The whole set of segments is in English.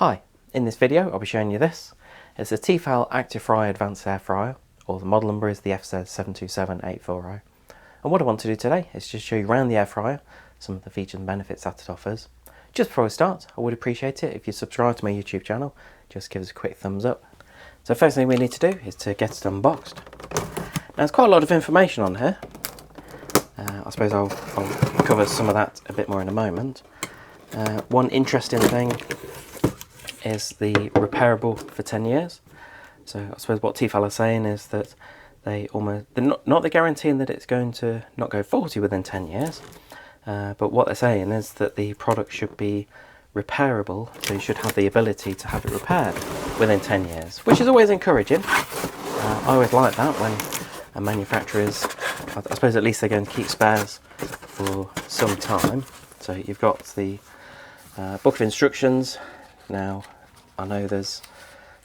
Hi, in this video I'll be showing you this. It's a Tefal Actifry Advanced Air Fryer, or the model number is the FZ727840. And what I want to do today is just show you around the air fryer, some of the features and benefits that it offers. Just before we start, I would appreciate it if you subscribe to my YouTube channel, just give us a quick thumbs up. So first thing we need to do is to get it unboxed. Now there's quite a lot of information on here. I suppose I'll cover some of that a bit more in a moment. One interesting thing is the repairable for 10 years. So I suppose what Tefal are saying is that they're not guaranteeing that it's going to not go faulty within 10 years, but what they're saying is that the product should be repairable, so you should have the ability to have it repaired within 10 years, which is always encouraging. I always like that when a manufacturer's, I suppose at least they're going to keep spares for some time. So you've got the book of instructions. Now I know there's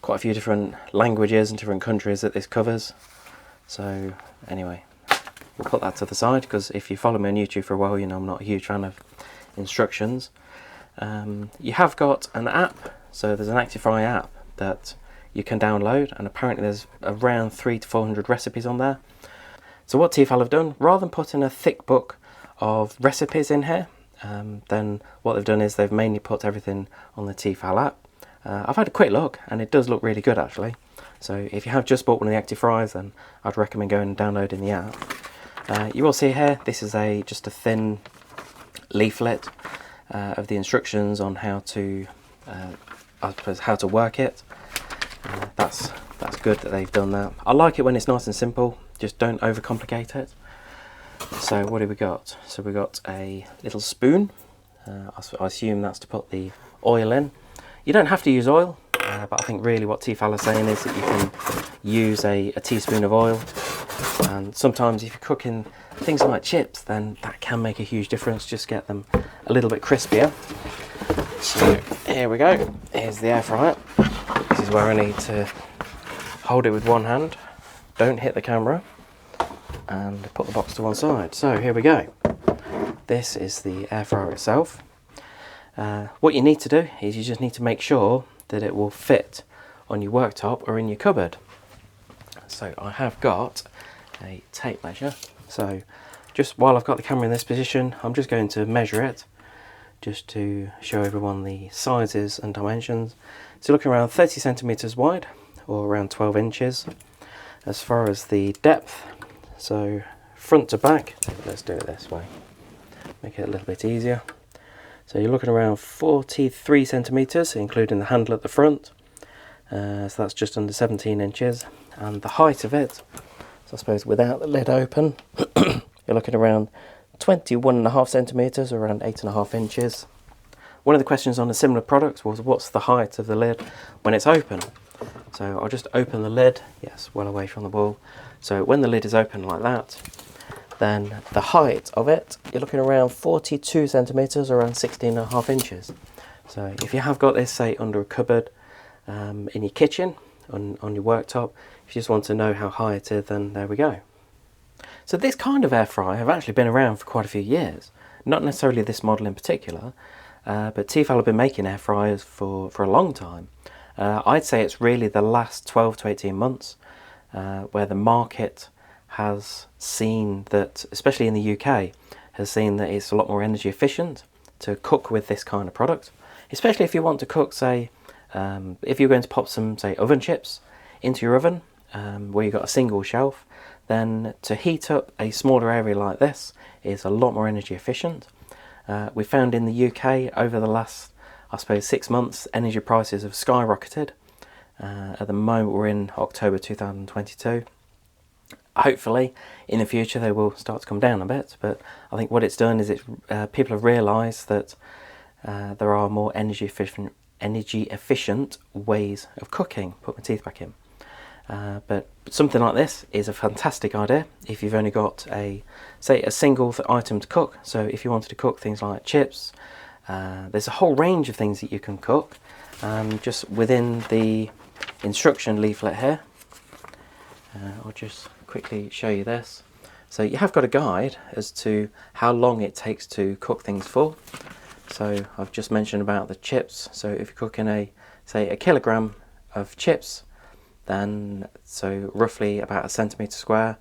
quite a few different languages and different countries that this covers, so anyway, we'll put that to the side, because if you follow me on YouTube for a while, you know I'm not a huge fan of instructions. You have got an app, so there's an Actifry app that you can download, and apparently there's around 300 to 400 recipes on there. So what Tefal have done, rather than putting a thick book of recipes in here, then what they've done is they've mainly put everything on the Tefal app. I've had a quick look and it does look really good actually. So if you have just bought one of the Actifryers, then I'd recommend going and downloading the app. You will see here, this is just a thin leaflet of the instructions on how to, I suppose, how to work it. That's good that they've done that. I like it when it's nice and simple, just don't overcomplicate it. So what do we got? So we got a little spoon. I assume that's to put the oil in. You don't have to use oil, but I think really what Tefal are saying is that you can use a teaspoon of oil. And sometimes if you're cooking things like chips, then that can make a huge difference, just get them a little bit crispier. So here we go, here's the air fryer. This is where I need to hold it with one hand, don't hit the camera, and put the box to one side. So here we go. This is the air fryer itself. What you need to do is you just need to make sure that it will fit on your worktop or in your cupboard. So I have got a tape measure. So just while I've got the camera in this position, I'm just going to measure it just to show everyone the sizes and dimensions. So looking around 30 centimeters wide, or around 12 inches. As far as the depth, so front to back, let's do it this way, make it a little bit easier. So you're looking around 43 centimeters, including the handle at the front. So that's just under 17 inches. And the height of it, so I suppose without the lid open, you're looking around 21.5 centimeters, or around 8.5 inches. One of the questions on a similar product was, what's the height of the lid when it's open? So I'll just open the lid, yes, well away from the wall. So when the lid is open like that, then the height of it, you're looking around 42 centimeters, around 16.5 inches. So if you have got this, say, under a cupboard in your kitchen, on your worktop, if you just want to know how high it is, then there we go. So this kind of air fryer have actually been around for quite a few years. Not necessarily this model in particular, but Tefal have been making air fryers for a long time. I'd say it's really the last 12 to 18 months where the market has seen that, especially in the UK, has seen that it's a lot more energy efficient to cook with this kind of product. Especially if you want to cook, say, if you're going to pop some, say, oven chips into your oven, where you've got a single shelf, then to heat up a smaller area like this is a lot more energy efficient. We found in the UK over the last, I suppose, 6 months, energy prices have skyrocketed. At the moment we're in October 2022. Hopefully in the future they will start to come down a bit, but I think what it's done is people have realised that there are more energy efficient ways of cooking. Put my teeth back in. But something like this is a fantastic idea if you've only got a single item to cook. So if you wanted to cook things like chips, there's a whole range of things that you can cook. Just within the instruction leaflet here, I'll just quickly show you this. So you have got a guide as to how long it takes to cook things for. So I've just mentioned about the chips. So if you're cooking say a kilogram of chips, then so roughly about a centimetre square,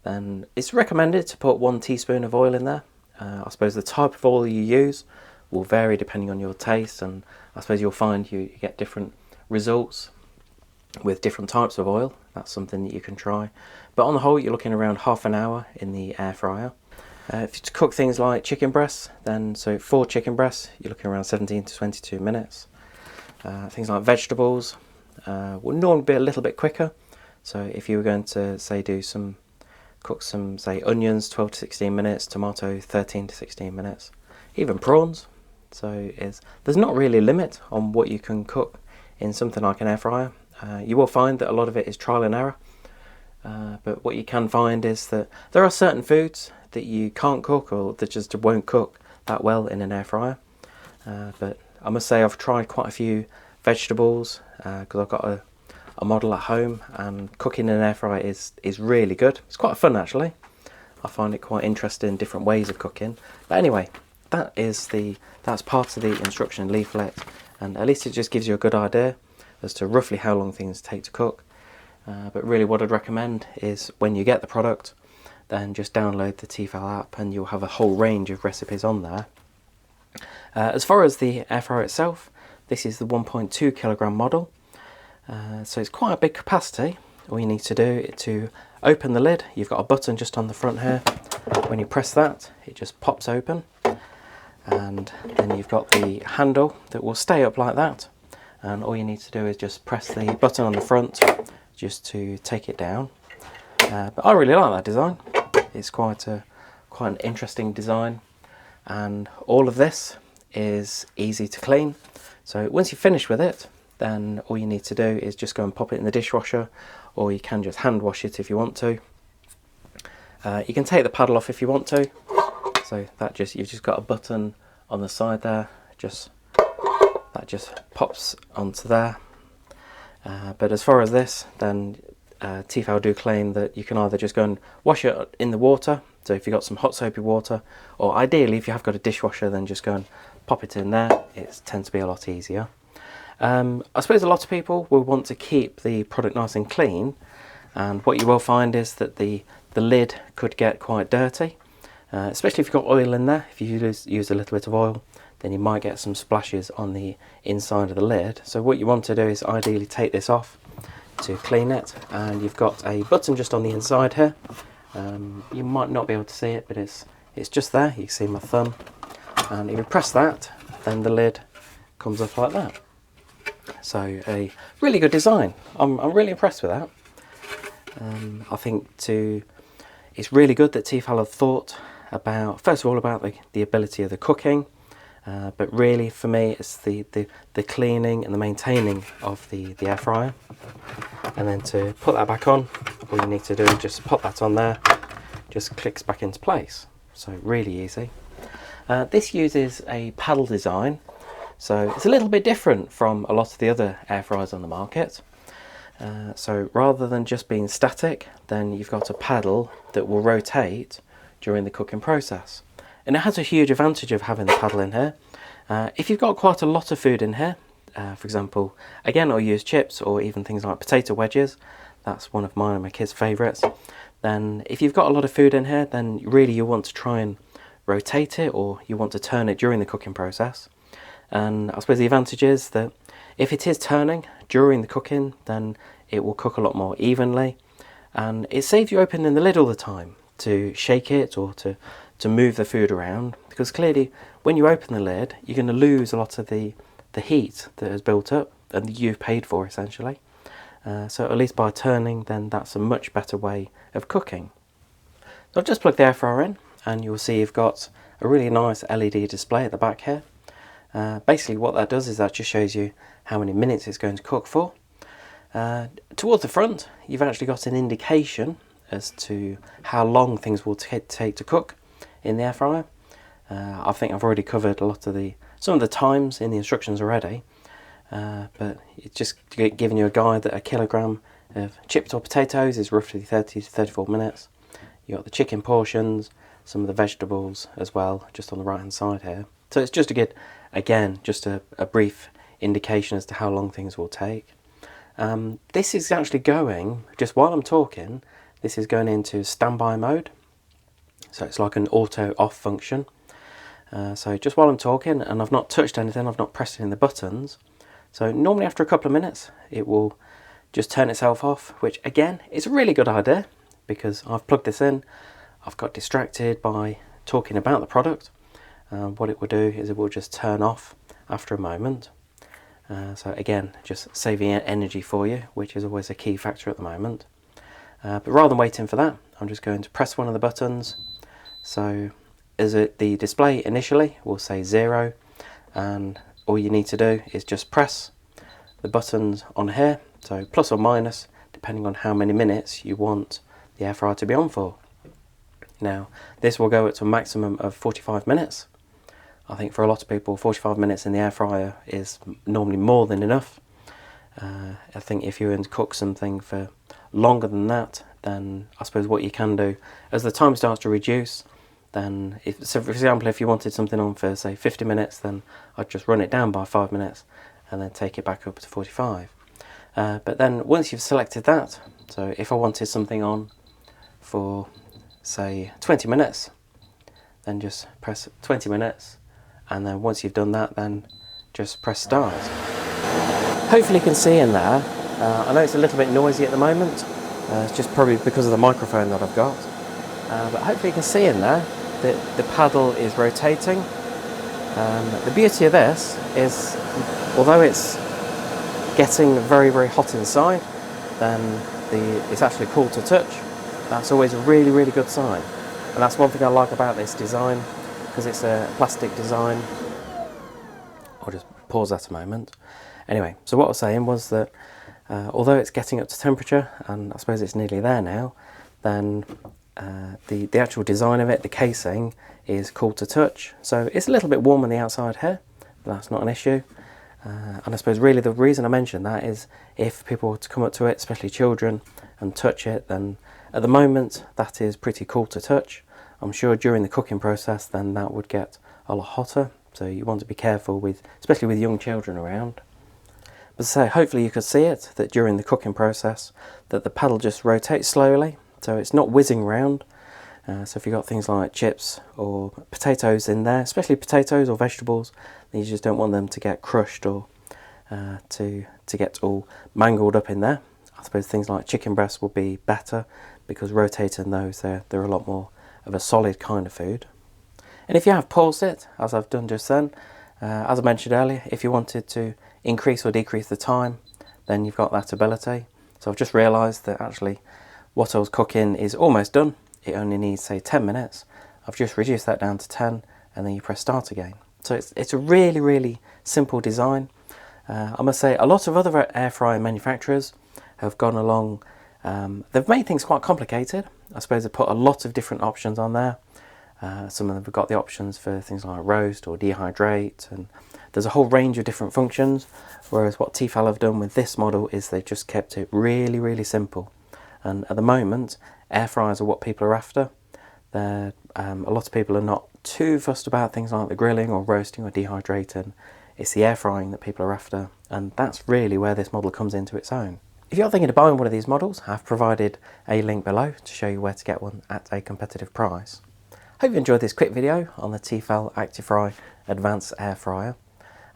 then it's recommended to put 1 teaspoon of oil in there. I suppose the type of oil you use will vary depending on your taste, and I suppose you'll find you get different results with different types of oil. That's something that you can try. But on the whole, you're looking around half an hour in the air fryer. If you cook things like chicken breasts, then so 4 chicken breasts, you're looking around 17 to 22 minutes. Things like vegetables will normally be a little bit quicker. So if you were going to say cook some say onions, 12 to 16 minutes, tomato 13 to 16 minutes, even prawns. So there's not really a limit on what you can cook in something like an air fryer. You will find that a lot of it is trial and error, but what you can find is that there are certain foods that you can't cook or that just won't cook that well in an air fryer. But I must say I've tried quite a few vegetables because I've got a model at home, and cooking in an air fryer is really good. It's quite fun actually. I find it quite interesting, different ways of cooking. But anyway, that's part of the instruction leaflet, and at least it just gives you a good idea as to roughly how long things take to cook. But really what I'd recommend is when you get the product, then just download the Tefal app and you'll have a whole range of recipes on there. As far as the air fryer itself, this is the 1.2 kilogram model. So it's quite a big capacity. All you need to do is to open the lid. You've got a button just on the front here. When you press that, it just pops open, and then you've got the handle that will stay up like that, and all you need to do is just press the button on the front just to take it down. But I really like that design. It's quite an interesting design, and all of this is easy to clean. So once you've finished with it, then all you need to do is just go and pop it in the dishwasher, or you can just hand wash it if you want to. You can take the paddle off if you want to. So you've just got a button on the side there, that just pops onto there. But as far as this, then Tefal do claim that you can either just go and wash it in the water, so if you've got some hot soapy water, or ideally if you have got a dishwasher, then just go and pop it in there. It tends to be a lot easier. I suppose a lot of people will want to keep the product nice and clean, and what you will find is that the lid could get quite dirty, especially if you've got oil in there. If you use a little bit of oil, then you might get some splashes on the inside of the lid. So what you want to do is ideally take this off to clean it, and you've got a button just on the inside here. You might not be able to see it, but it's just there. You can see my thumb, and if you press that, then the lid comes off like that. So a really good design. I'm really impressed with that. I think it's really good that Tefal have thought about, first of all, about the ability of the cooking, but really for me it's the cleaning and the maintaining of the air fryer. And then to put that back on, all you need to do is just pop that on there, just clicks back into place. So really easy. This uses a paddle design, so it's a little bit different from a lot of the other air fryers on the market. So rather than just being static, then you've got a paddle that will rotate during the cooking process. And it has a huge advantage of having the paddle in here. If you've got quite a lot of food in here, for example, again I'll use chips or even things like potato wedges, that's one of mine and my kids' favourites, then if you've got a lot of food in here, then really you want to try and rotate it, or you want to turn it during the cooking process. And I suppose the advantage is that if it is turning during the cooking, then it will cook a lot more evenly, and it saves you opening the lid all the time to shake it or to move the food around, because clearly when you open the lid you're going to lose a lot of the heat that has built up and that you've paid for essentially. So at least by turning, then that's a much better way of cooking. So I've just plugged the air fryer in, and you'll see you've got a really nice LED display at the back here. Basically what that does is that just shows you how many minutes it's going to cook for. Towards the front you've actually got an indication as to how long things will take to cook in the air fryer. I think I've already covered some of the times in the instructions already, but it's just giving you a guide that a kilogram of chipped or potatoes is roughly 30 to 34 minutes. You've got the chicken portions, some of the vegetables as well, just on the right hand side here. So it's just to get, again, just a brief indication as to how long things will take. This is actually going, just while I'm talking, this is going into standby mode. So it's like an auto off function. So just while I'm talking, and I've not touched anything, I've not pressed any of the buttons. So normally after a couple of minutes, it will just turn itself off, which again, is a really good idea because I've plugged this in, I've got distracted by talking about the product. What it will do is it will just turn off after a moment. So again, just saving energy for you, which is always a key factor at the moment. But rather than waiting for that, I'm just going to press one of the buttons. So the display initially will say 0, and all you need to do is just press the buttons on here, so plus or minus, depending on how many minutes you want the air fryer to be on for. Now, this will go up to a maximum of 45 minutes. I think for a lot of people, 45 minutes in the air fryer is normally more than enough. I think if you're going to cook something for longer than that, then I suppose what you can do, as the time starts to reduce, then, so for example, if you wanted something on for, say, 50 minutes, then I'd just run it down by 5 minutes and then take it back up to 45. But then once you've selected that, so if I wanted something on for, say, 20 minutes, then just press 20 minutes, and then once you've done that, then just press start. Hopefully you can see in there, I know it's a little bit noisy at the moment, it's just probably because of the microphone that I've got, but hopefully you can see in there that the paddle is rotating. The beauty of this is, although it's getting very, very hot inside, then it's actually cool to touch. That's always a really, really good sign. And that's one thing I like about this design, because it's a plastic design. I'll just pause that a moment. Anyway, so what I was saying was that although it's getting up to temperature, and I suppose it's nearly there now, then the actual design of it, the casing, is cool to touch. So it's a little bit warm on the outside here, but that's not an issue. And I suppose really the reason I mention that is if people were to come up to it, especially children, and touch it, then at the moment that is pretty cool to touch. I'm sure during the cooking process then that would get a lot hotter, so you want to be careful with, especially with young children around. But so hopefully you could see it, that during the cooking process that the paddle just rotates slowly, so it's not whizzing around. So if you've got things like chips or potatoes in there, especially potatoes or vegetables, then you just don't want them to get crushed or to get all mangled up in there. I suppose things like chicken breasts will be better because rotating those, they're a lot more of a solid kind of food. And if you have paused it, as I've done just then, as I mentioned earlier, if you wanted to increase or decrease the time, then you've got that ability. So I've just realised that actually what I was cooking is almost done. It only needs, say, 10 minutes. I've just reduced that down to 10, and then you press start again. So it's a really, really simple design. I must say, a lot of other air fryer manufacturers have gone along, they've made things quite complicated. I suppose they've put a lot of different options on there. Some of them have got the options for things like roast or dehydrate, and there's a whole range of different functions, whereas what Tefal have done with this model is they've just kept it really, really simple. And at the moment, air fryers are what people are after. A lot of people are not too fussed about things like the grilling or roasting or dehydrating. It's the air frying that people are after, and that's really where this model comes into its own. If you're thinking of buying one of these models, I've provided a link below to show you where to get one at a competitive price. Hope you enjoyed this quick video on the Tefal Actifry Advanced Air Fryer,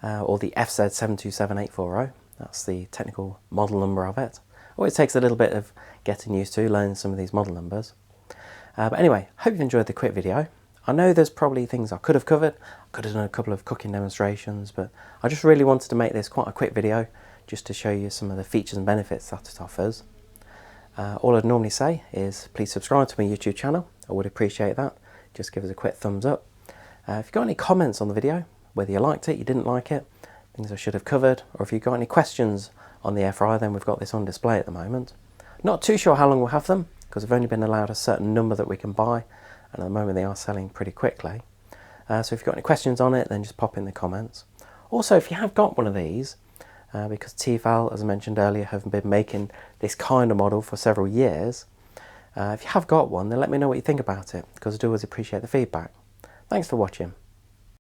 or the FZ727840. That's the technical model number of it. Always takes a little bit of getting used to learning some of these model numbers. But anyway, hope you enjoyed the quick video. I know there's probably things I could have covered. I could have done a couple of cooking demonstrations, but I just really wanted to make this quite a quick video just to show you some of the features and benefits that it offers. All I'd normally say is please subscribe to my YouTube channel. I would appreciate that. Just give us a quick thumbs up. If you've got any comments on the video, whether you liked it, you didn't like it, things I should have covered, or if you've got any questions on the air fryer, then we've got this on display at the moment. Not too sure how long we'll have them, because we've only been allowed a certain number that we can buy, and at the moment they are selling pretty quickly. So if you've got any questions on it, then just pop in the comments. Also, if you have got one of these, because Tefal, as I mentioned earlier, have been making this kind of model for several years, if you have got one, then let me know what you think about it, because I do always appreciate the feedback. Thanks for watching.